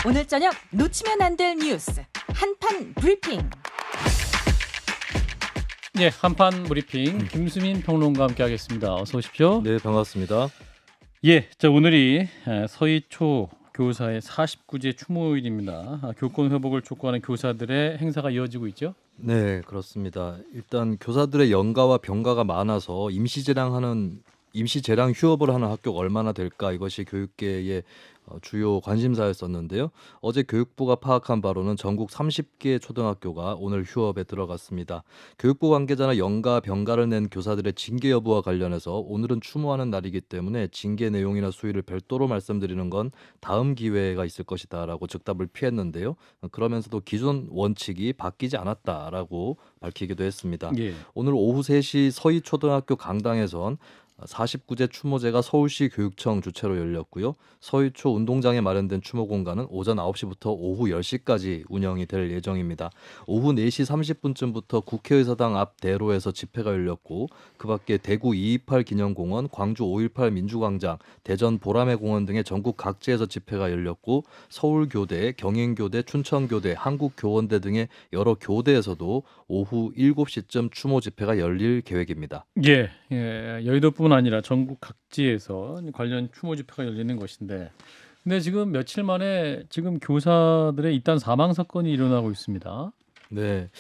오늘 저녁 놓치면 안 될 뉴스 한판 브리핑. 네, 한판 브리핑 김수민 평론가와 함께하겠습니다. 어서 오십시오. 네, 반갑습니다. 예, 자 오늘이 서희초 교사의 49제 추모일입니다. 교권 회복을 촉구하는 교사들의 행사가 이어지고 있죠. 네, 그렇습니다. 일단 교사들의 연가와 병가가 많아서 임시재량 휴업을 하는 학교가 얼마나 될까, 이것이 교육계의 주요 관심사였었는데요. 어제 교육부가 파악한 바로는 전국 30개 초등학교가 오늘 휴업에 들어갔습니다. 교육부 관계자나 연가, 병가를 낸 교사들의 징계 여부와 관련해서 오늘은 추모하는 날이기 때문에 징계 내용이나 수위를 별도로 말씀드리는 건 다음 기회가 있을 것이다라고 즉답을 피했는데요. 그러면서도 기존 원칙이 바뀌지 않았다라고 밝히기도 했습니다. 예. 오늘 오후 3시 서희초등학교 강당에선 49제 추모제가 서울시 교육청 주최로 열렸고요. 서희초 운동장에 마련된 추모 공간은 오전 9시부터 오후 10시까지 운영이 될 예정입니다. 오후 4시 30분쯤부터 국회의사당 앞 대로에서 집회가 열렸고, 그 밖에 대구 228 기념공원, 광주 5.18 민주광장, 대전 보라매 공원 등의 전국 각지에서 집회가 열렸고, 서울교대, 경인교대, 춘천교대, 한국교원대 등의 여러 교대에서도 오후 7시쯤 추모 집회가 열릴 계획입니다. 예, 여의도뿐 아니라 전국 각지에서 관련 추모 집회가 열리는 것인데, 근데 지금 며칠 만에 지금 교사들의 잇단 사망 사건이 일어나고 있습니다. 네.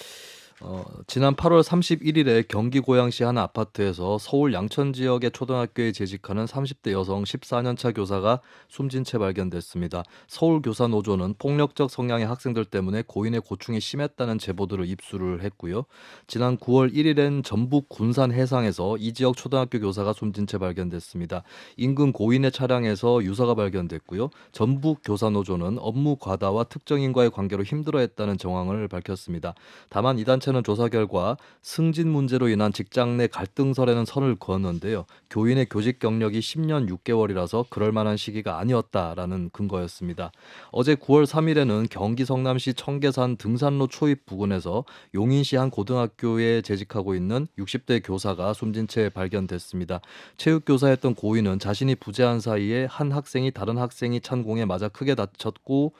지난 8월 31일에 경기 고양시 한 아파트에서 서울 양천 지역의 초등학교에 재직하는 30대 여성 14년차 교사가 숨진 채 발견됐습니다. 서울교사노조는 폭력적 성향의 학생들 때문에 고인의 고충이 심했다는 제보들을 입수를 했고요. 지난 9월 1일엔 전북 군산 해상에서 이 지역 초등학교 교사가 숨진 채 발견됐습니다. 인근 고인의 차량에서 유서가 발견됐고요. 전북 교사노조는 업무 과다와 특정인과의 관계로 힘들어했다는 정황을 밝혔습니다. 다만 이 단체는 조사 결과 승진 문제로 인한 직장 내 갈등설에는 선을 그었는데요. 교인의 교직 경력이 10년 6개월이라서 그럴 만한 시기가 아니었다라는 근거였습니다. 어제 9월 3일에는 경기 성남시 청계산 등산로 초입 부근에서 용인시 한 고등학교에 재직하고 있는 60대 교사가 숨진 채 발견됐습니다. 체육교사였던 고인은 자신이 부재한 사이에 한 학생이 다른 학생이 찬 공에 맞아 크게 다쳤고,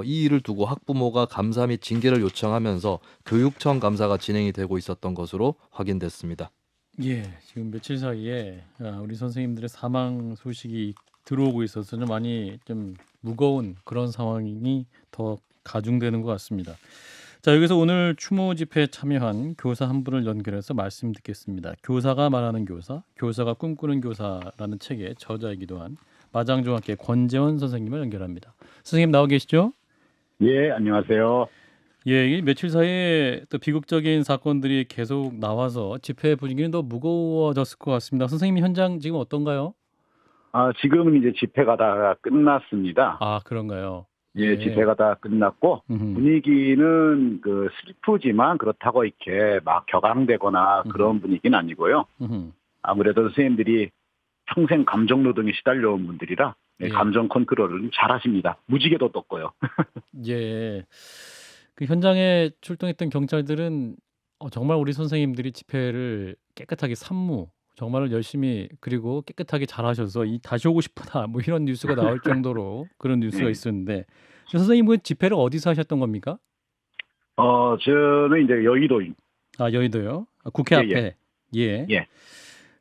이 일을 두고 학부모가 감사 및 징계를 요청하면서 교육청 감사가 진행이 되고 있었던 것으로 확인됐습니다. 예, 지금 며칠 사이에 우리 선생님들의 사망 소식이 들어오고 있어서 좀 많이 좀 무거운 그런 상황이 더 가중되는 것 같습니다. 자, 여기서 오늘 추모 집회에 참여한 교사 한 분을 연결해서 말씀 듣겠습니다. 교사가 말하는 교사, 교사가 꿈꾸는 교사라는 책의 저자이기도 한 마장중학교 권재원 선생님을 연결합니다. 선생님 나와 계시죠? 예, 안녕하세요. 예, 이 며칠 사이에 또 비극적인 사건들이 계속 나와서 집회 분위기는 더 무거워졌을 것 같습니다. 선생님 현장 지금 어떤가요? 지금은 이제 집회가 다 끝났습니다. 아, 그런가요? 예, 집회가 다 끝났고, 음흠. 분위기는 슬프지만 그렇다고 이렇게 막 격앙되거나 그런 분위기는 아니고요. 음흠. 아무래도 선생님들이 평생 감정 노동에 시달려온 분들이라 예. 감정 컨트롤을 잘 하십니다. 무지개도 떴고요. 예. 그 현장에 출동했던 경찰들은 정말 우리 선생님들이 집회를 깨끗하게 산무 정말 열심히 그리고 깨끗하게 잘하셔서 다시 오고 싶다 뭐 이런 뉴스가 나올 정도로 그런 뉴스가 네. 있었는데, 선생님 그 집회를 어디서 하셨던 겁니까? 저는 이제 여의도인. 아, 여의도요? 국회 예, 앞에. 예. 예.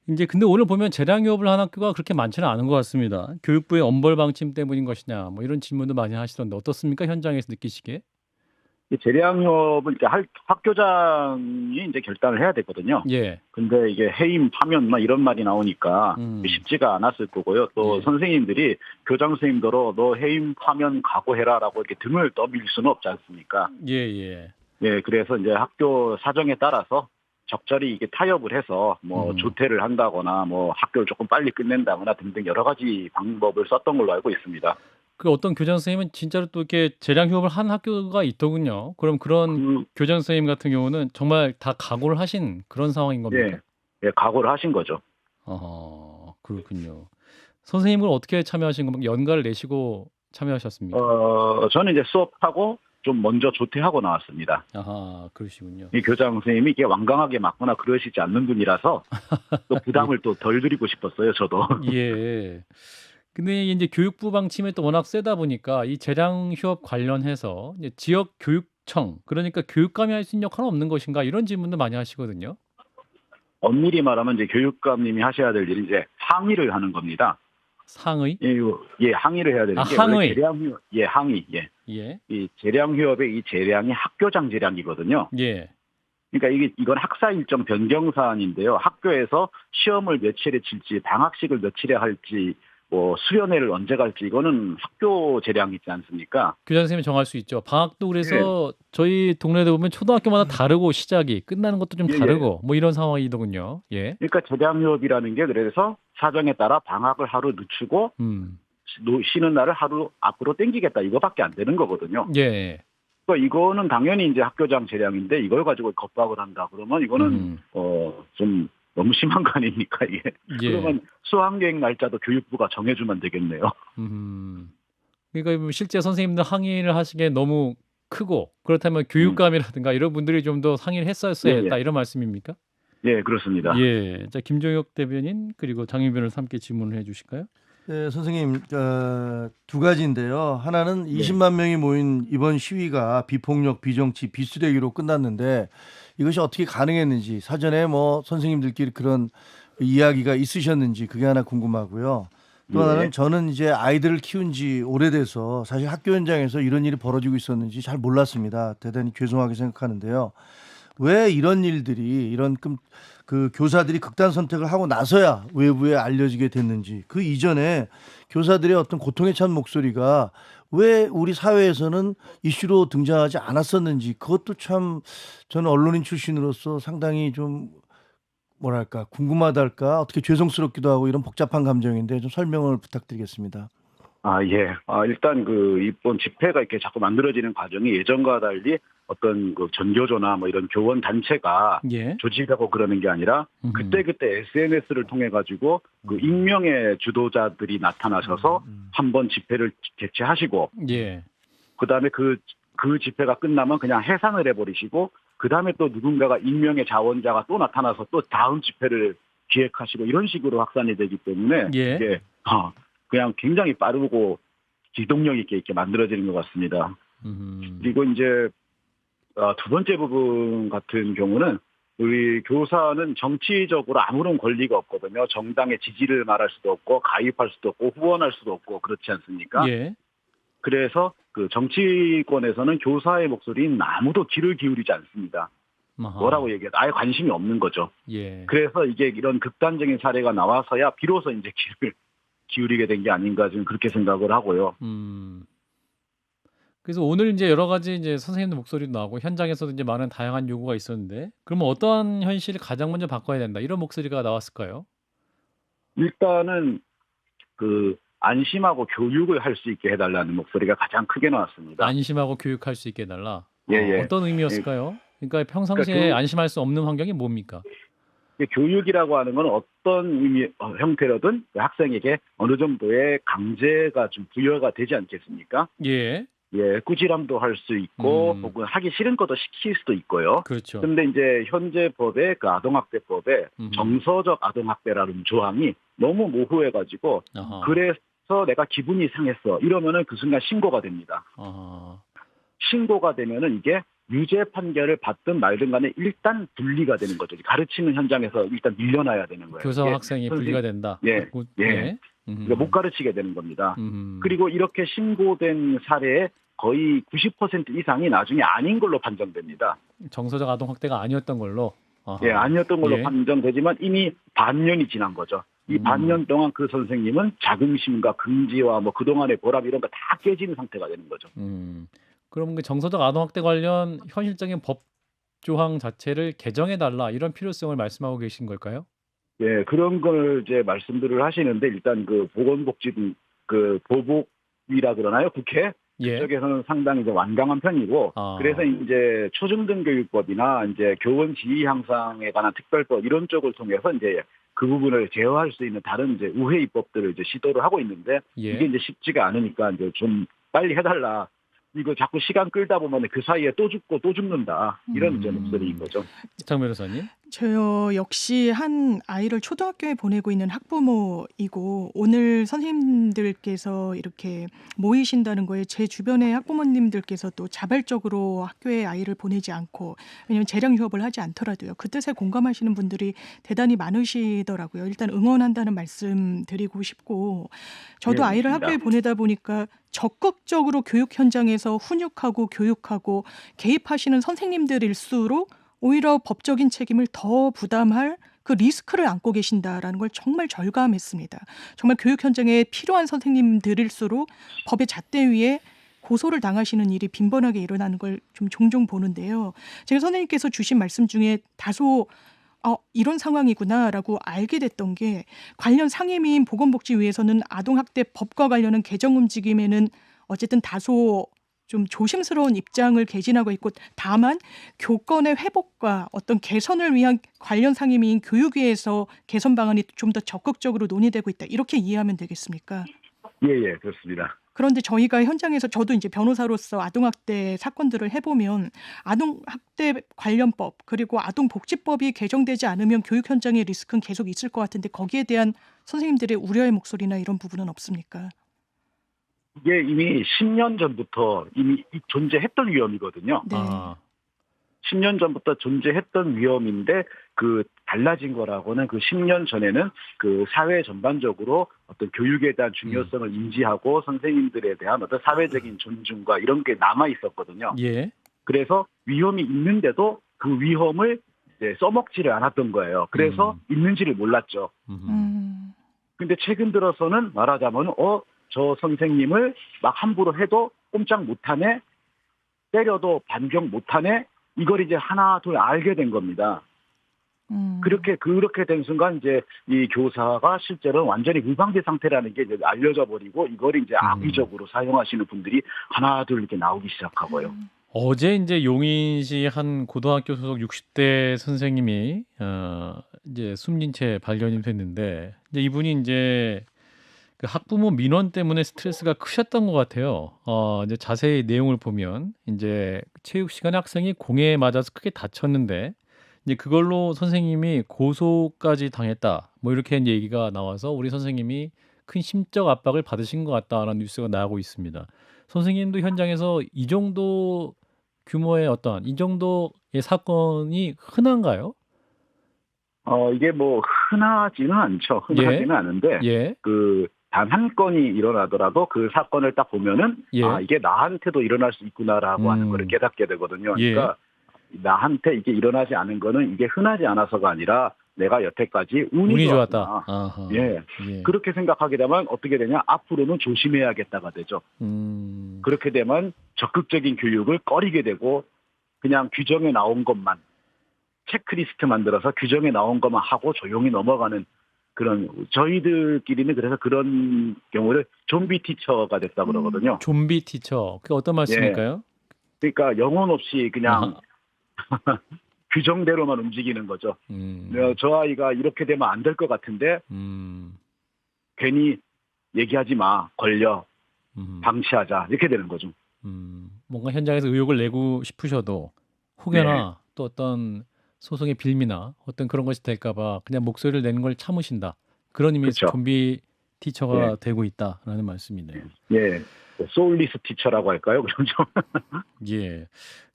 이제 근데 오늘 보면 재량유업을 한 학교가 그렇게 많지는 않은 것 같습니다. 교육부의 엄벌 방침 때문인 것이냐 뭐 이런 질문도 많이 하시던데 어떻습니까? 현장에서 느끼시기에? 이 재량협은 이제 학교장이 이제 결단을 해야 되거든요. 예. 근데 이게 해임, 파면 막 이런 말이 나오니까 쉽지가 않았을 거고요. 또 예. 선생님들이 교장 선생님들로 너 해임, 파면 각오해라라고 이렇게 등을 떠밀 수는 없지 않습니까? 예, 예. 예, 그래서 이제 학교 사정에 따라서 적절히 이게 타협을 해서 뭐 조퇴를 한다거나 뭐 학교를 조금 빨리 끝낸다거나 등등 여러 가지 방법을 썼던 걸로 알고 있습니다. 그 어떤 교장 선생님은 진짜로 또 이렇게 재량 휴업을 한 학교가 있더군요. 그럼 그런 교장 선생님 같은 경우는 정말 다 각오를 하신 그런 상황인 겁니까? 예, 각오를 하신 거죠. 그렇군요. 선생님은 어떻게 참여하신 겁니까? 연가를 내시고 참여하셨습니까? 저는 이제 수업하고 좀 먼저 조퇴하고 나왔습니다. 아하, 그러시군요. 이 교장 선생님이 이게 완강하게 맞거나 그러시지 않는 분이라서 또 부담을 또 덜 드리고 싶었어요, 저도. 예. 근데 이제 교육부 방침이 또 워낙 세다 보니까 이 재량 휴업 관련해서 이제 지역 교육청 그러니까 교육감이 할 수 있는 역할은 없는 것인가 이런 질문도 많이 하시거든요. 엄밀히 말하면 이제 교육감님이 하셔야 될 일이 이제 항의를 하는 겁니다. 상의? 예, 항의를 해야 되는 게 항의. 원래 재량휴업, 예, 항의, 예. 예. 이 재량휴업의 이 재량이 학교장 재량이거든요. 예. 그러니까 이건 학사 일정 변경 사안인데요. 학교에서 시험을 며칠에 칠지, 방학식을 며칠에 할지, 뭐 수련회를 언제 갈지 이거는 학교 재량이 있지 않습니까? 교장 선생님이 정할 수 있죠. 방학도 그래서 저희 동네에 보면 초등학교마다 다르고 시작이 끝나는 것도 좀 예, 예. 다르고 뭐 이런 상황이더군요. 예. 그러니까 재량휴업이라는 게 그래서 사정에 따라 방학을 하루 늦추고 쉬는 날을 하루 앞으로 당기겠다 이거밖에 안 되는 거거든요. 예. 그러니까 이거는 당연히 이제 학교장 재량인데 이걸 가지고 겁박을 한다 그러면 이거는 좀 너무 심한 거 아닙니까 이게? 예. 그러면 수학여행 날짜도 교육부가 정해주면 되겠네요. 그러니까 뭐 실제 선생님들 항의를 하시기에 너무 크고 그렇다면 교육감이라든가 이런 분들이 좀 더 상의를 했었어야 했다 이런 말씀입니까? 예, 그렇습니다. 예. 자, 김종혁 대변인 그리고 장윤 변호사 함께 질문을 해주실까요? 네, 선생님 두 가지인데요. 하나는 20만 명이 모인 이번 시위가 비폭력, 비정치, 비쓰레기로 끝났는데 이것이 어떻게 가능했는지 사전에 뭐 선생님들끼리 그런 이야기가 있으셨는지 그게 하나 궁금하고요. 또 하나는 저는 이제 아이들을 키운 지 오래돼서 사실 학교 현장에서 이런 일이 벌어지고 있었는지 잘 몰랐습니다. 대단히 죄송하게 생각하는데요. 왜 이런 일들이 이런 그 교사들이 극단 선택을 하고 나서야 외부에 알려지게 됐는지 그 이전에 교사들의 어떤 고통에 찬 목소리가 왜 우리 사회에서는 이슈로 등장하지 않았었는지 그것도 참 저는 언론인 출신으로서 상당히 좀 뭐랄까 궁금하달까 어떻게 죄송스럽기도 하고 이런 복잡한 감정인데 좀 설명을 부탁드리겠습니다. 예. 일단 이번 집회가 이렇게 자꾸 만들어지는 과정이 예전과 달리 어떤 전교조나 뭐 이런 교원 단체가 조직하고 그러는 게 아니라 그때 SNS를 통해 가지고 익명의 주도자들이 나타나셔서 한번 집회를 개최하시고 그다음에 그 집회가 끝나면 그냥 해산을 해버리시고 그다음에 또 누군가가 익명의 자원자가 또 나타나서 또 다음 집회를 기획하시고 이런 식으로 확산이 되기 때문에 이게 그냥 굉장히 빠르고 기동력 있게 이렇게 만들어지는 것 같습니다. 그리고 이제 두 번째 부분 같은 경우는 우리 교사는 정치적으로 아무런 권리가 없거든요. 정당의 지지를 말할 수도 없고 가입할 수도 없고 후원할 수도 없고 그렇지 않습니까? 그래서 정치권에서는 교사의 목소리는 아무도 귀를 기울이지 않습니다. 뭐라고 얘기해도 아예 관심이 없는 거죠. 그래서 이게 이런 극단적인 사례가 나와서야 비로소 이제 귀를 기울이게 된 게 아닌가 지금 그렇게 생각을 하고요. 그래서 오늘 이제 여러 가지 이제 선생님들 목소리도 나오고 현장에서도 이제 많은 다양한 요구가 있었는데 그러면 어떠한 현실을 가장 먼저 바꿔야 된다 이런 목소리가 나왔을까요? 일단은 안심하고 교육을 할 수 있게 해달라는 목소리가 가장 크게 나왔습니다. 안심하고 교육할 수 있게 해달라. 예. 어떤 의미였을까요? 그러니까 평상시에 안심할 수 없는 환경이 뭡니까? 교육이라고 하는 건 어떤 형태로든 학생에게 어느 정도의 강제가 좀 부여가 되지 않겠습니까? 꾸지람도 할 수 있고 혹은 하기 싫은 것도 시킬 수도 있고요. 그렇죠. 그런데 이제 현재 법에 아동학대법에 정서적 아동학대라는 조항이 너무 모호해가지고 그래서 내가 기분이 상했어 이러면은 그 순간 신고가 됩니다. 신고가 되면은 이게 유죄 판결을 받든 말든 간에 일단 분리가 되는 거죠. 가르치는 현장에서 일단 밀려나야 되는 거예요. 교사와 학생이 분리가 된다. 그러니까 못 가르치게 되는 겁니다. 그리고 이렇게 신고된 사례의 거의 90% 이상이 나중에 아닌 걸로 판정됩니다. 정서적 아동학대가 아니었던 걸로? 아니었던 걸로 판정되지만 이미 반년이 지난 거죠. 이 반년 동안 그 선생님은 자긍심과 긍지와 뭐 그동안의 보람 이런 거 다 깨지는 상태가 되는 거죠. 그럼 그 정서적 아동학대 관련 현실적인 법 조항 자체를 개정해달라 이런 필요성을 말씀하고 계신 걸까요? 그런 걸 이제 말씀들을 하시는데 일단 보건복지부 보복이라 그러나요? 국회? 그쪽에서는 상당히 이제 완강한 편이고 그래서 이제 초중등교육법이나 이제 교원 지위 향상에 관한 특별법 이런 쪽을 통해서 이제 그 부분을 제어할 수 있는 다른 이제 우회 입법들을 이제 시도를 하고 있는데 이게 이제 쉽지가 않으니까 이제 좀 빨리 해달라. 이거 자꾸 시간 끌다 보면 그 사이에 또 죽고 또 죽는다. 이런 이제 목소리인 거죠. 장 변호사님. 저 역시 한 아이를 초등학교에 보내고 있는 학부모이고 오늘 선생님들께서 이렇게 모이신다는 거에 제 주변의 학부모님들께서도 자발적으로 학교에 아이를 보내지 않고 왜냐하면 재량 휴업을 하지 않더라도요. 그 뜻에 공감하시는 분들이 대단히 많으시더라고요. 일단 응원한다는 말씀 드리고 싶고 저도 네, 아이를 맞습니다. 학교에 보내다 보니까 적극적으로 교육 현장에서 훈육하고 교육하고 개입하시는 선생님들일수록 오히려 법적인 책임을 더 부담할 그 리스크를 안고 계신다라는 걸 정말 절감했습니다. 정말 교육 현장에 필요한 선생님들일수록 법의 잣대 위에 고소를 당하시는 일이 빈번하게 일어나는 걸 좀 종종 보는데요. 제가 선생님께서 주신 말씀 중에 다소 이런 상황이구나라고 알게 됐던 게 관련 상임위인 보건복지위에서는 아동학대 법과 관련한 개정 움직임에는 어쨌든 다소 좀 조심스러운 입장을 개진하고 있고 다만 교권의 회복과 어떤 개선을 위한 관련 상임위인 교육위에서 개선 방안이 좀 더 적극적으로 논의되고 있다. 이렇게 이해하면 되겠습니까? 예, 그렇습니다. 그런데 저희가 현장에서 저도 이제 변호사로서 아동학대 사건들을 해보면 아동학대 관련법 그리고 아동복지법이 개정되지 않으면 교육 현장의 리스크는 계속 있을 것 같은데 거기에 대한 선생님들의 우려의 목소리나 이런 부분은 없습니까? 이게 이미 10년 전부터 이미 존재했던 위험이거든요. 네. 10년 전부터 존재했던 위험인데 그 달라진 거라고는 그 10년 전에는 그 사회 전반적으로 어떤 교육에 대한 중요성을 인지하고 선생님들에 대한 어떤 사회적인 존중과 이런 게 남아 있었거든요. 예. 그래서 위험이 있는데도 그 위험을 이제 써먹지를 않았던 거예요. 그래서 있는지를 몰랐죠. 근데 최근 들어서는 말하자면 저 선생님을 막 함부로 해도 꼼짝 못하네, 때려도 반격 못하네, 이걸 이제 하나 둘 알게 된 겁니다. 그렇게 된 순간 이제 이 교사가 실제로 완전히 무방비 상태라는 게 이제 알려져 버리고 이걸 이제 악의적으로 사용하시는 분들이 하나 둘 이렇게 나오기 시작하고요. 어제 이제 용인시 한 고등학교 소속 60대 선생님이 이제 숨진 채 발견이 됐는데 이제 이분이 이제 그 학부모 민원 때문에 스트레스가 크셨던 것 같아요. 이제 자세히 내용을 보면 이제 체육 시간에 학생이 공에 맞아서 크게 다쳤는데 이제 그걸로 선생님이 고소까지 당했다. 뭐 이렇게 얘기가 나와서 우리 선생님이 큰 심적 압박을 받으신 것 같다라는 뉴스가 나오고 있습니다. 선생님도 현장에서 이 정도 규모의 이 정도의 사건이 흔한가요? 이게 뭐 흔하지는 않죠. 흔하지는 않은데 예. 그 단 한 건이 일어나더라도 그 사건을 딱 보면은 예. 이게 나한테도 일어날 수 있구나라고 하는 걸 깨닫게 되거든요. 예. 그러니까 나한테 이게 일어나지 않은 거는 이게 흔하지 않아서가 아니라 내가 여태까지 운이 좋았다. 예. 그렇게 생각하게 되면 어떻게 되냐? 앞으로는 조심해야겠다가 되죠. 그렇게 되면 적극적인 교육을 꺼리게 되고 그냥 규정에 나온 것만 체크리스트 만들어서 규정에 나온 것만 하고 조용히 넘어가는 그런 저희들끼리는 그래서 그런 경우를 좀비 티처가 됐다 그러거든요. 좀비 티처. 그게 어떤 말씀일까요? 그러니까 영혼 없이 그냥 규정대로만 움직이는 거죠. 저 아이가 이렇게 되면 안 될 것 같은데 괜히 얘기하지 마, 걸려, 방치하자 이렇게 되는 거죠. 뭔가 현장에서 의혹을 내고 싶으셔도 혹여나 또 어떤 소송의 빌미나 어떤 그런 것이 될까봐 그냥 목소리를 내는 걸 참으신다. 그런 의미에서 그렇죠. 좀비 티처가 되고 있다라는 말씀이네요. 예, 소울리스 티처라고 할까요? 그럼 좀. 예.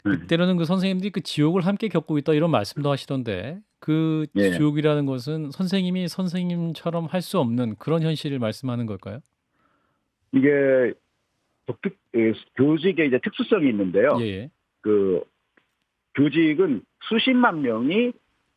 그때로는 그 선생님들이 그 지옥을 함께 겪고 있다 이런 말씀도 하시던데 그 지옥이라는 것은 선생님이 선생님처럼 할 수 없는 그런 현실을 말씀하는 걸까요? 이게 교직의 이제 특수성이 있는데요. 예. 그 교직은 수십만 명이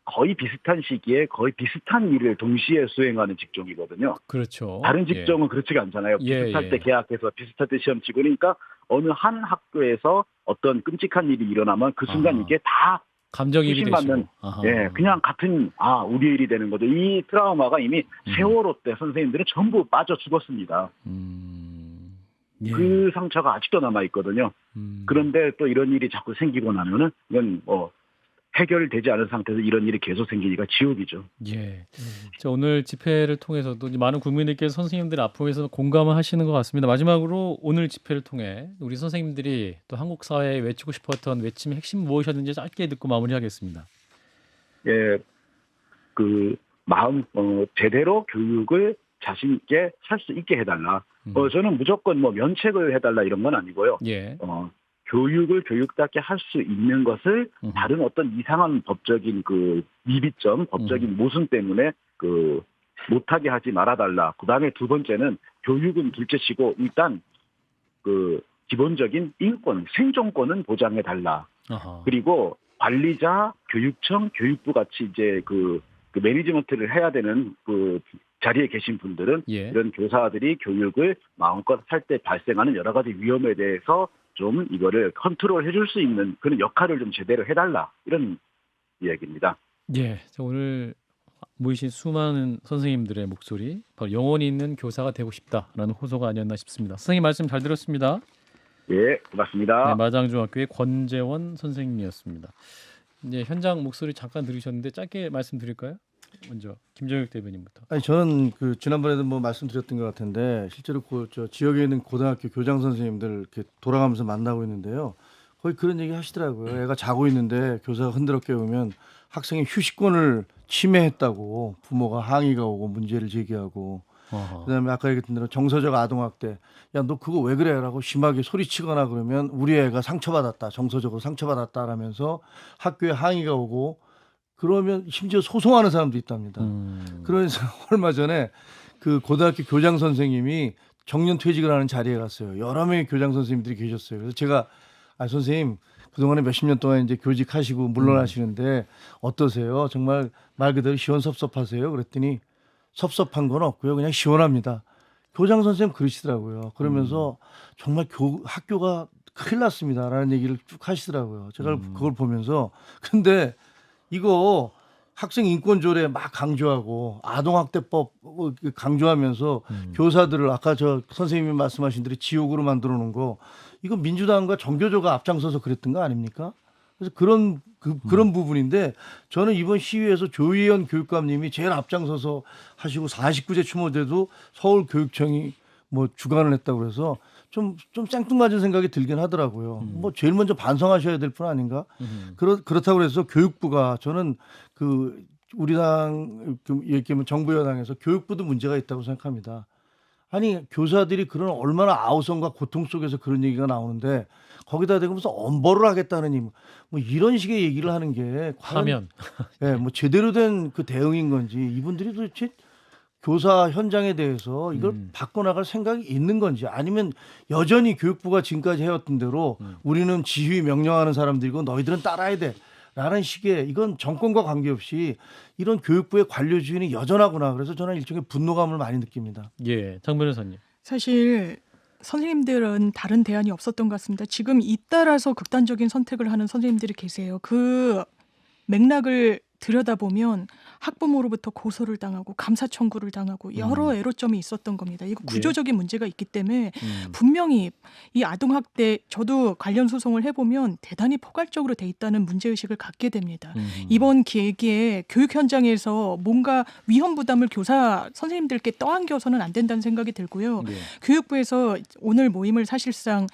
거의 비슷한 시기에 거의 비슷한 일을 동시에 수행하는 직종이거든요. 그렇죠. 다른 직종은 그렇지가 않잖아요. 비슷할 때 계약해서 비슷할 때 시험 치고 그러니까 어느 한 학교에서 어떤 끔찍한 일이 일어나면 그 순간 이게 다 감정이입이 되시고. 그냥 같은 우리 일이 되는 거죠. 이 트라우마가 이미 세월호 때 선생님들은 전부 빠져 죽었습니다. 그 상처가 아직도 남아 있거든요. 그런데 또 이런 일이 자꾸 생기고 나면은 이건 뭐 해결되지 않은 상태에서 이런 일이 계속 생기니까 지옥이죠. 예. 자, 오늘 집회를 통해서도 많은 국민들께서 선생님들의 아픔에서 공감을 하시는 것 같습니다. 마지막으로 오늘 집회를 통해 우리 선생님들이 또 한국 사회에 외치고 싶었던 외침의 핵심 무엇이었는지 짧게 듣고 마무리하겠습니다. 그 마음 제대로 교육을 자신 있게 할 수 있게 해달라. 저는 무조건 뭐 면책을 해달라 이런 건 아니고요. 예. 교육을 교육답게 할 수 있는 것을 다른 어떤 이상한 법적인 그 미비점, 법적인 모순 때문에 그 못하게 하지 말아달라. 그다음에 두 번째는 교육은 둘째치고 일단 그 기본적인 인권, 생존권은 보장해달라. 그리고 관리자, 교육청, 교육부 같이 이제 그 매니지먼트를 해야 되는 그 자리에 계신 분들은 이런 교사들이 교육을 마음껏 할 때 발생하는 여러 가지 위험에 대해서 좀 이거를 컨트롤 해줄 수 있는 그런 역할을 좀 제대로 해달라 이런 이야기입니다. 예, 오늘 모이신 수많은 선생님들의 목소리, 바로 영혼이 있는 교사가 되고 싶다라는 호소가 아니었나 싶습니다. 선생님 말씀 잘 들었습니다. 예, 고맙습니다. 네, 마장중학교의 권재원 선생님이었습니다. 이제 현장 목소리 잠깐 들으셨는데 짧게 말씀드릴까요? 먼저 김정혁 대변인부터. 아니 저는 그 지난번에도 뭐 말씀드렸던 것 같은데 실제로 저 지역에 있는 고등학교 교장 선생님들 이렇게 돌아가면서 만나고 있는데요. 거의 그런 얘기 하시더라고요. 애가 자고 있는데 교사가 흔들어 깨우면 학생의 휴식권을 침해했다고 부모가 항의가 오고 문제를 제기하고 그다음에 아까 얘기했던 대로 정서적 아동학대. 야, 너 그거 왜 그래라고 심하게 소리치거나 그러면 우리 애가 상처받았다. 정서적으로 상처받았다라면서 학교에 항의가 오고 그러면 심지어 소송하는 사람도 있답니다. 그래서 얼마 전에 그 고등학교 교장 선생님이 정년 퇴직을 하는 자리에 갔어요. 여러 명의 교장 선생님들이 계셨어요. 그래서 제가 선생님 그동안에 몇십 년 동안 이제 교직하시고 물러나시는데 어떠세요? 정말 말 그대로 시원섭섭하세요? 그랬더니 섭섭한 건 없고요. 그냥 시원합니다. 교장 선생님 그러시더라고요. 그러면서 정말 학교가 큰일 났습니다라는 얘기를 쭉 하시더라고요. 제가 그걸 보면서 근데 이거 학생 인권조례 막 강조하고 아동학대법 강조하면서 교사들을 아까 저 선생님이 말씀하신 대로 지옥으로 만들어 놓은 거 이거 민주당과 정교조가 앞장서서 그랬던 거 아닙니까? 그래서 그런 부분인데 저는 이번 시위에서 조희연 교육감님이 제일 앞장서서 하시고 49제 추모제도 서울교육청이 뭐 주관을 했다고 그래서 좀 생뚱맞은 생각이 들긴 하더라고요. 뭐 제일 먼저 반성하셔야 될 분 아닌가? 그렇다고 해서 교육부가 저는 그 우리 당 얘기하면 정부 여당에서 교육부도 문제가 있다고 생각합니다. 아니 교사들이 그런 얼마나 아우성과 고통 속에서 그런 얘기가 나오는데 거기다 대고 무슨 엄벌을 하겠다느니 뭐 이런 식의 얘기를 하는 게 과연 뭐 제대로 된 그 대응인 건지 이분들이 도대체 교사 현장에 대해서 이걸 바꿔나갈 생각이 있는 건지 아니면 여전히 교육부가 지금까지 해왔던 대로 우리는 지휘 명령하는 사람들이고 너희들은 따라야 돼 라는 식의 이건 정권과 관계없이 이런 교육부의 관료주의는 여전하구나. 그래서 저는 일종의 분노감을 많이 느낍니다. 예, 장 변호사님. 사실 선생님들은 다른 대안이 없었던 것 같습니다. 지금 잇따라서 극단적인 선택을 하는 선생님들이 계세요. 그 맥락을 들여다보면 학부모로부터 고소를 당하고 감사 청구를 당하고 여러 애로점이 있었던 겁니다. 이거 구조적인 문제가 있기 때문에 분명히 이 아동학대 저도 관련 소송을 해보면 대단히 포괄적으로 돼 있다는 문제의식을 갖게 됩니다. 이번 계기에 교육 현장에서 뭔가 위험 부담을 교사 선생님들께 떠안겨서는 안 된다는 생각이 들고요. 교육부에서 오늘 모임을 사실상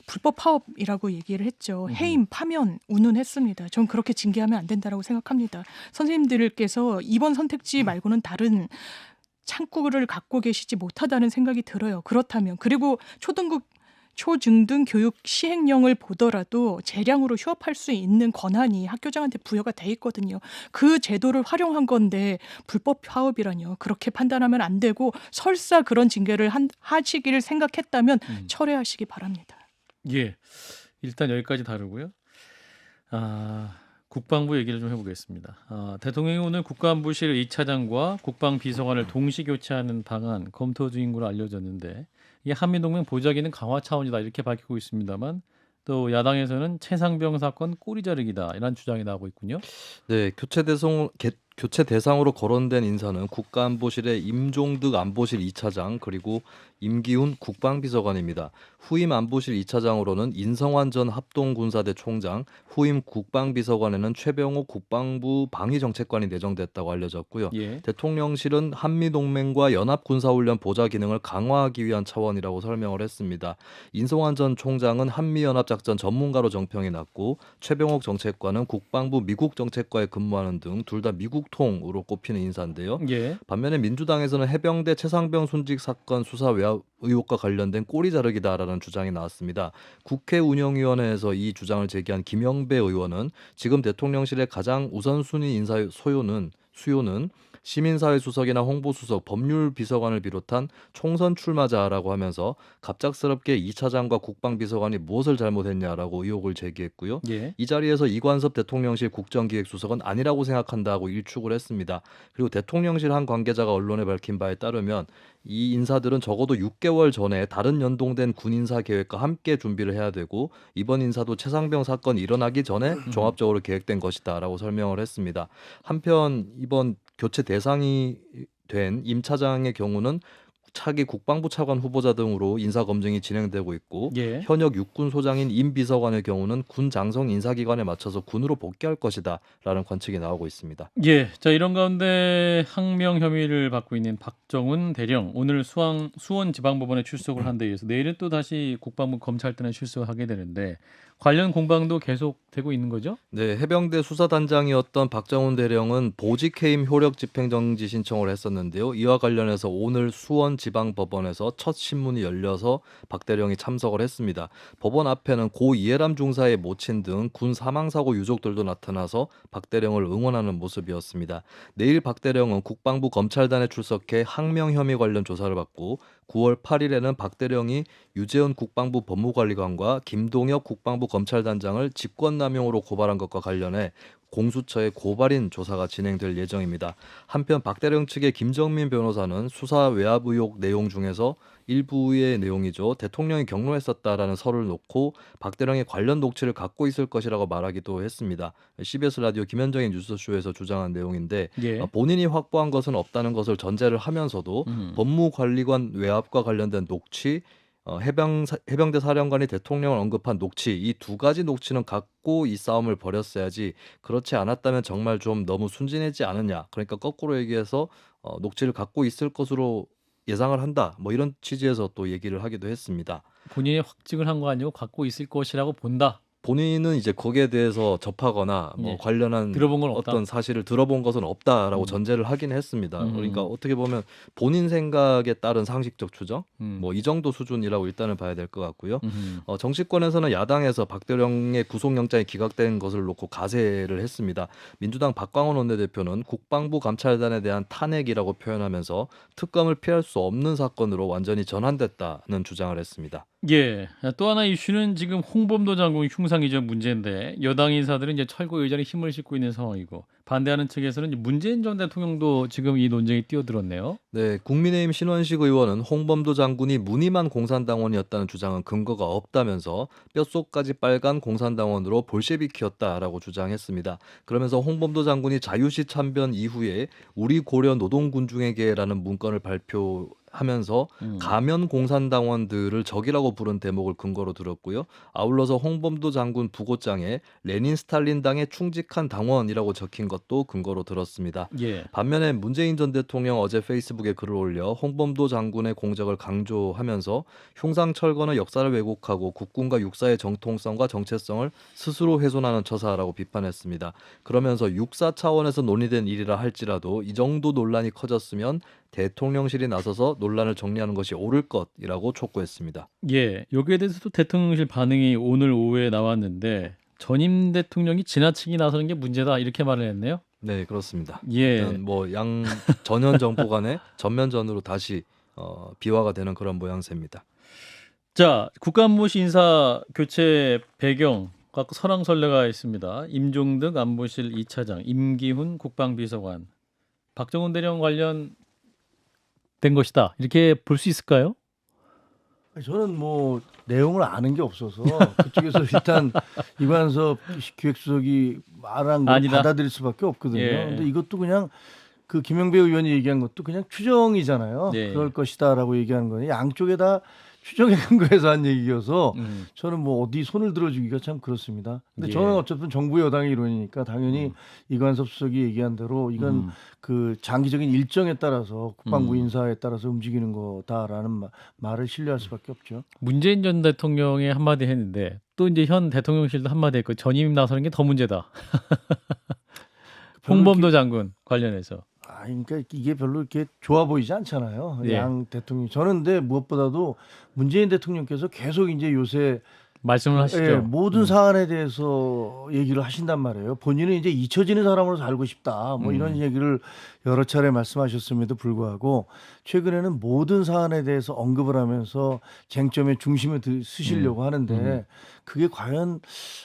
불법 파업이라고 얘기를 했죠. 해임, 파면, 운운했습니다. 전 그렇게 징계하면 안 된다라고 생각합니다. 선생님들께서 이번 선택지 말고는 다른 창구를 갖고 계시지 못하다는 생각이 들어요. 그렇다면 그리고 초등급 초중등 교육 시행령을 보더라도 재량으로 휴업할 수 있는 권한이 학교장한테 부여가 돼 있거든요. 그 제도를 활용한 건데 불법 파업이라뇨. 그렇게 판단하면 안 되고 설사 그런 징계를 하시기를 생각했다면 철회하시기 바랍니다. 예, 일단 여기까지 다루고요. 국방부 얘기를 좀 해보겠습니다. 대통령이 오늘 국가안보실 2차장과 국방비서관을 동시 교체하는 방안 검토 중인 걸로 알려졌는데 이게 한미동맹 보좌기능 강화 차원이다 이렇게 밝히고 있습니다만 또 야당에서는 최상병 사건 꼬리 자르기다 이런 주장이 나오고 있군요. 네, 교체 대상으로 거론된 인사는 국가안보실의 임종득 안보실 2차장 그리고 임기훈 국방비서관입니다. 후임 안보실 2차장으로는 인성환 전 합동군사대 총장, 후임 국방비서관에는 최병호 국방부 방위정책관이 내정됐다고 알려졌고요. 예. 대통령실은 한미동맹과 연합군사훈련 보좌 기능을 강화하기 위한 차원이라고 설명을 했습니다. 인성환 전 총장은 한미연합작전 전문가로 정평이 났고 최병옥 정책관은 국방부 미국정책과에 근무하는 등 둘 다 미국통으로 꼽히는 인사인데요. 예. 반면에 민주당에서는 해병대 최상병 순직 사건 수사 외압 의혹과 관련된 꼬리 자르기다라는 주장이 나왔습니다. 국회 운영위원회에서 이 주장을 제기한 김영배 의원은 지금 대통령실의 가장 우선순위 인사 수요는 시민사회 수석이나 홍보수석, 법률비서관을 비롯한 총선 출마자라고 하면서 갑작스럽게 2차장과 국방비서관이 무엇을 잘못했냐라고 의혹을 제기했고요. 예. 이 자리에서 이관섭 대통령실 국정기획수석은 아니라고 생각한다고 일축을 했습니다. 그리고 대통령실 한 관계자가 언론에 밝힌 바에 따르면 이 인사들은 적어도 6개월 전에 다른 연동된 군 인사 계획과 함께 준비를 해야 되고 이번 인사도 최상병 사건이 일어나기 전에 종합적으로 계획된 것이다라고 설명을 했습니다. 한편 이번 교체 대상이 된 임 차장의 경우는 차기 국방부 차관 후보자 등으로 인사 검증이 진행되고 있고 예. 현역 육군 소장인 임 비서관의 경우는 군 장성 인사기관에 맞춰서 군으로 복귀할 것이다라는 관측이 나오고 있습니다. 예. 자, 이런 가운데 항명 혐의를 받고 있는 박정훈 대령 오늘 수원 지방법원에 출석을 한 데 이어서 내일은 또 다시 국방부 검찰단에 출석을 하게 되는데 관련 공방도 계속되고 있는 거죠? 네, 해병대 수사단장이었던 박정훈 대령은 보직해임 효력 집행정지 신청을 했었는데요. 이와 관련해서 오늘 수원 지방법원에서 첫 신문이 열려서 박 대령이 참석을 했습니다. 법원 앞에는 고 이해람 중사의 모친 등 군 사망사고 유족들도 나타나서 박 대령을 응원하는 모습이었습니다. 내일 박 대령은 국방부 검찰단에 출석해 항명 혐의 관련 조사를 받고 9월 8일에는 박 대령이 유재현 국방부 법무관리관과 김동엽 국방부 검찰단장을 직권남용으로 고발한 것과 관련해 공수처의 고발인 조사가 진행될 예정입니다. 한편 박 대령 측의 김정민 변호사는 수사 외압 의혹 내용 중에서 일부의 내용이죠. 대통령이 경로했었다라는 설을 놓고 박 대령의 관련 녹취를 갖고 있을 것이라고 말하기도 했습니다. CBS 라디오 김현정의 뉴스쇼에서 주장한 내용인데 예. 본인이 확보한 것은 없다는 것을 전제를 하면서도 법무관리관 외압과 관련된 녹취, 해병대 사령관이 대통령을 언급한 녹취 이 두 가지 녹취는 갖고 이 싸움을 벌였어야지 그렇지 않았다면 정말 좀 너무 순진하지 않느냐. 그러니까 거꾸로 얘기해서 녹취를 갖고 있을 것으로 예상을 한다. 뭐 이런 취지에서 또 얘기를 하기도 했습니다. 본인이 확증을 한 거 아니고 갖고 있을 것이라고 본다. 본인은 이제 거기에 대해서 접하거나 뭐 예. 관련한 들어본 건 없다. 어떤 사실을 들어본 것은 없다라고 전제를 하긴 했습니다. 그러니까 어떻게 보면 본인 생각에 따른 상식적 추정, 뭐 이 정도 수준이라고 일단은 봐야 될 것 같고요. 정치권에서는 야당에서 박 대령의 구속영장이 기각된 것을 놓고 가세를 했습니다. 민주당 박광원 원내대표는 국방부 감찰단에 대한 탄핵이라고 표현하면서 특검을 피할 수 없는 사건으로 완전히 전환됐다는 주장을 했습니다. 예. 또 하나 이슈는 지금 홍범도 장군 흉상 이전 문제인데 여당 인사들은 이제 철거 의전에 힘을 싣고 있는 상황이고 반대하는 측에서는 문재인 전 대통령도 지금 이 논쟁에 뛰어들었네요. 네, 국민의힘 신원식 의원은 홍범도 장군이 무늬만 공산당원이었다는 주장은 근거가 없다면서 뼛속까지 빨간 공산당원으로 볼셰비키였다라고 주장했습니다. 그러면서 홍범도 장군이 자유시 참변 이후에 우리 고려 노동군중에게라는 문건을 발표하면서 가면 공산당원들을 적이라고 부른 대목을 근거로 들었고요. 아울러서 홍범도 장군 부고장에 레닌 스탈린당에 충직한 당원이라고 적힌 것도 근거로 들었습니다. 예. 반면에 문재인 전 대통령 어제 페이스북에 글을 올려 홍범도 장군의 공적을 강조하면서 흉상 철거는 역사를 왜곡하고 국군과 육사의 정통성과 정체성을 스스로 훼손하는 처사라고 비판했습니다. 그러면서 육사 차원에서 논의된 일이라 할지라도 이 정도 논란이 커졌으면 대통령실이 나서서 논란을 정리하는 것이 옳을 것이라고 촉구했습니다. 예. 여기에 대해서도 대통령실 반응이 오늘 오후에 나왔는데 전임 대통령이 지나치게 나서는 게 문제다 이렇게 말을 했네요. 네, 그렇습니다. 예. 일단 뭐 양 전현 정부 간의 전면전으로 다시 비화가 되는 그런 모양새입니다. 자, 국가안보실 인사 교체 배경 갖고 설왕설래가 있습니다. 임종득 안보실 2차장, 임기훈 국방비서관, 박정훈 대령 관련 된 것이다. 이렇게 볼 수 있을까요? 저는 뭐 내용을 아는 게 없어서 그쪽에서 일단 이관섭 기획수석이 말한 걸 아니다. 받아들일 수밖에 없거든요. 예. 근데 이것도 그냥 그 김영배 의원이 얘기한 것도 그냥 추정이잖아요. 네. 그럴 것이다라고 얘기하는 거는 양쪽에 다 추정에 근거해서 한 얘기여서 저는 뭐 어디 손을 들어주기가 참 그렇습니다. 근데 예. 저는 어쨌든 정부 여당의 이론이니까 당연히 이관섭 수석이 얘기한 대로 이건 그 장기적인 일정에 따라서 국방부 인사에 따라서 움직이는 거다라는 말을 신뢰할 수밖에 없죠. 문재인 전 대통령이 한마디 했는데 또 이제 현 대통령실도 한마디 했고 전임 나서는 게 더 문제다. 홍범도 장군 관련해서. 그러니까 이게 별로 이렇게 좋아 보이지 않잖아요. 예. 양 대통령. 저는 근데 무엇보다도 문재인 대통령께서 계속 이제 요새 말씀을 하시죠. 예, 모든 사안에 대해서 얘기를 하신단 말이에요. 본인은 이제 잊혀지는 사람으로 살고 싶다. 뭐 이런 얘기를 여러 차례 말씀하셨음에도 불구하고 최근에는 모든 사안에 대해서 언급을 하면서 쟁점의 중심에 쓰시려고 하는데 그게 과연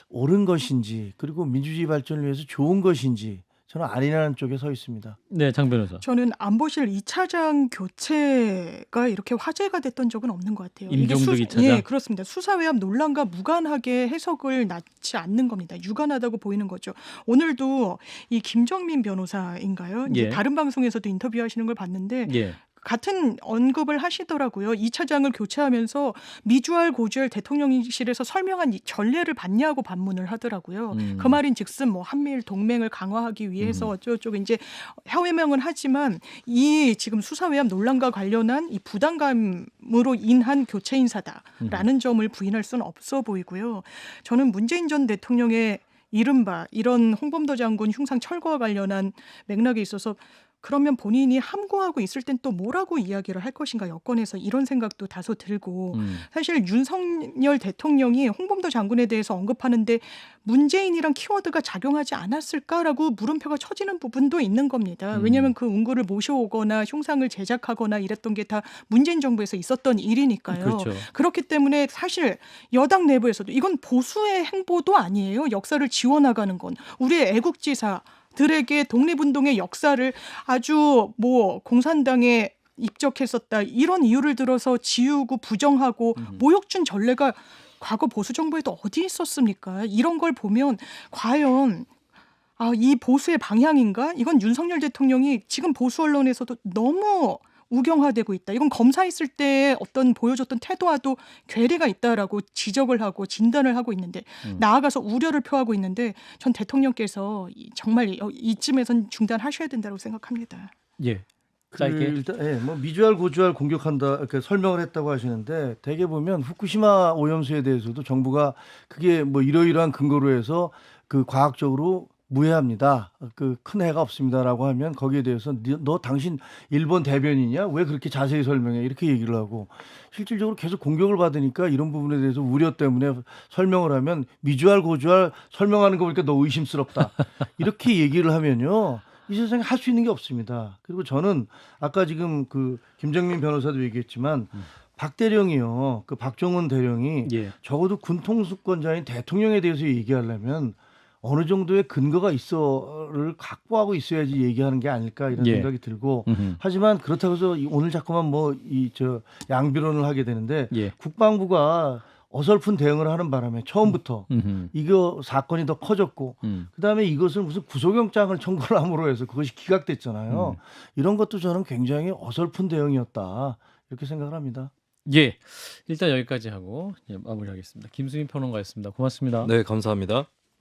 옳은 것인지 그리고 민주주의 발전을 위해서 좋은 것인지 저는 아니라는 쪽에 서 있습니다. 네, 장 변호사. 저는 안보실 2차장 교체가 이렇게 화제가 됐던 적은 없는 것 같아요. 임종득 2차장? 예, 그렇습니다. 수사 외압 논란과 무관하게 해석을 낳지 않는 겁니다. 유관하다고 보이는 거죠. 오늘도 이 김정민 변호사인가요? 이제 예. 다른 방송에서도 인터뷰하시는 걸 봤는데 예. 같은 언급을 하시더라고요. 2차장을 교체하면서 미주알 고주알 대통령실에서 설명한 이 전례를 봤냐고 반문을 하더라고요. 그 말인즉슨 뭐 한미일 동맹을 강화하기 위해서 어쩌고저쩌고 이제 해명은 하지만 이 지금 수사 외압 논란과 관련한 이 부담감으로 인한 교체 인사다라는 점을 부인할 수는 없어 보이고요. 저는 문재인 전 대통령의 이른바 이런 홍범도 장군 흉상 철거와 관련한 맥락에 있어서 그러면 본인이 함구하고 있을 땐 또 뭐라고 이야기를 할 것인가 여권에서 이런 생각도 다소 들고 사실 윤석열 대통령이 홍범도 장군에 대해서 언급하는데 문재인이란 키워드가 작용하지 않았을까라고 물음표가 쳐지는 부분도 있는 겁니다. 왜냐하면 그 운구를 모셔오거나 흉상을 제작하거나 이랬던 게 다 문재인 정부에서 있었던 일이니까요. 그렇죠. 그렇기 때문에 사실 여당 내부에서도 이건 보수의 행보도 아니에요. 역사를 지워나가는 건 우리의 애국지사 들에게 독립운동의 역사를 아주 뭐 공산당에 입적했었다 이런 이유를 들어서 지우고 부정하고 모욕 준 전례가 과거 보수 정부에도 어디 있었습니까? 이런 걸 보면 과연 이 보수의 방향인가? 이건 윤석열 대통령이 지금 보수 언론에서도 너무 우경화되고 있다. 이건 검사했을 때 어떤 보여줬던 태도와도 괴리가 있다라고 지적을 하고 진단을 하고 있는데 나아가서 우려를 표하고 있는데 전 대통령께서 정말 이쯤에선 중단하셔야 된다고 생각합니다. 예. 짧게. 일단 뭐 미주알 고주알 공격한다 이렇게 설명을 했다고 하시는데 대개 보면 후쿠시마 오염수에 대해서도 정부가 그게 뭐 이러이러한 근거로 해서 그 과학적으로 무해합니다. 그 큰 해가 없습니다라고 하면 거기에 대해서 너 당신 일본 대변이냐? 왜 그렇게 자세히 설명해? 이렇게 얘기를 하고 실질적으로 계속 공격을 받으니까 이런 부분에 대해서 우려 때문에 설명을 하면 미주알 고주알 설명하는 거 보니까 너 의심스럽다. 이렇게 얘기를 하면요. 이 세상에 할 수 있는 게 없습니다. 그리고 저는 아까 지금 그 김정민 변호사도 얘기했지만 박 대령이요. 그 박정훈 대령이 예. 적어도 군통수권자인 대통령에 대해서 얘기하려면 어느 정도의 근거가 있어를 확보하고 있어야지 얘기하는 게 아닐까 이런 예. 생각이 들고 하지만 그렇다고 해서 오늘 자꾸만 뭐 양비론을 하게 되는데 예. 국방부가 어설픈 대응을 하는 바람에 처음부터 이거 사건이 더 커졌고 그다음에 이것을 무슨 구속영장을 청구를 함으로 해서 그것이 기각됐잖아요. 이런 것도 저는 굉장히 어설픈 대응이었다 이렇게 생각을 합니다. 예. 일단 여기까지 하고 마무리하겠습니다. 김수민 평론가였습니다. 고맙습니다. 네, 감사합니다.